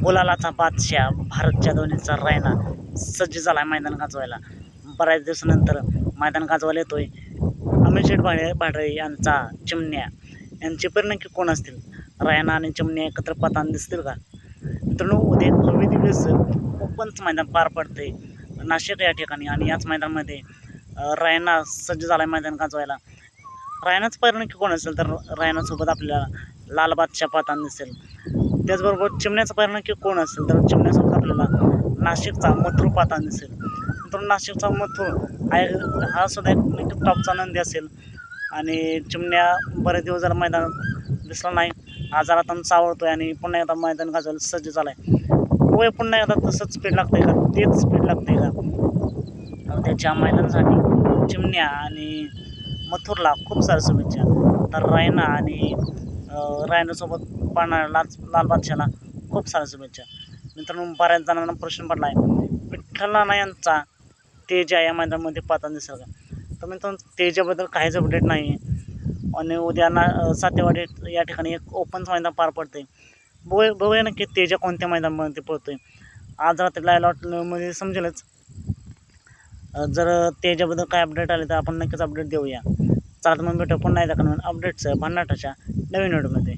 गुलालाचा बादशाह भारतच्या दोन्हीचा रायना सज्ज झाला मैदान गाजवायला. बऱ्याच दिवसानंतर मैदान गाजवायला येतोय अमित शेठ भाडळे यांचा चिमण्या. यांचे परिणाम कोण असतील? रायना आणि चिमण्या एकत्र पळताना दिसतील का? मित्रांनो, उद्या एक भव्य दिवस ओपनचं मैदान पार पडते नाशिक या ठिकाणी आणि याच मैदानामध्ये रायना सज्ज झाला मैदान गाजवायला. रायनाच परिणाम कोण असेल तर रायनासोबत आपल्याला लाल बादशाह पळताना दिसेल. त्याचबरोबर चिमण्याचा परिणाम कोण असेल तर चिमण्यासोबत आपल्याला नाशिकचा मथुर पळताना दिसेल. मित्रांनो, नाशिकचा मथुर हा सुद्धा एक टॉपचा नंदी असेल आणि चिमण्या बरेच दिवस झाला मैदानात दिसला नाही. आजारातून सावरतोय आणि पुन्हा एकदा मैदान गाजवायला सज्ज झालाय. होय, पुन्हा एकदा तसंच स्पीड लागतंय का? तेच स्पीड लागतंय का? त्याच्या मैदानासाठी चिमण्या आणि मथुरला खूप साऱ्या शुभेच्छा. तर रायना आणि रायनासोबत पाळणाऱ्या लाल बादशाहला खूप साऱ्या शुभेच्छा. मित्रांनो, बऱ्याच जणांना प्रश्न पडला आहे विठ्ठल नाना यांचा तेजा या मैदानामध्ये पळताना दिसेल का? तर मित्रांनो, तेजाबद्दल काहीच अपडेट नाही आहे आणि उद्या सातेवाडी या ठिकाणी एक ओपनचं मैदान पार पडते. बघूया नक्की तेजा कोणत्या मैदानामध्ये पळतोय. आज रात्री लाईव्ह लॉटमध्ये समजेलच. जर तेजाबद्दल काय अपडेट आले तर आपण नक्कीच अपडेट देऊया. चला तर मग भेटू पुन्हा एकदा अपडेट्स भन्नाटाच्या नवीन व्हिडिओमध्ये.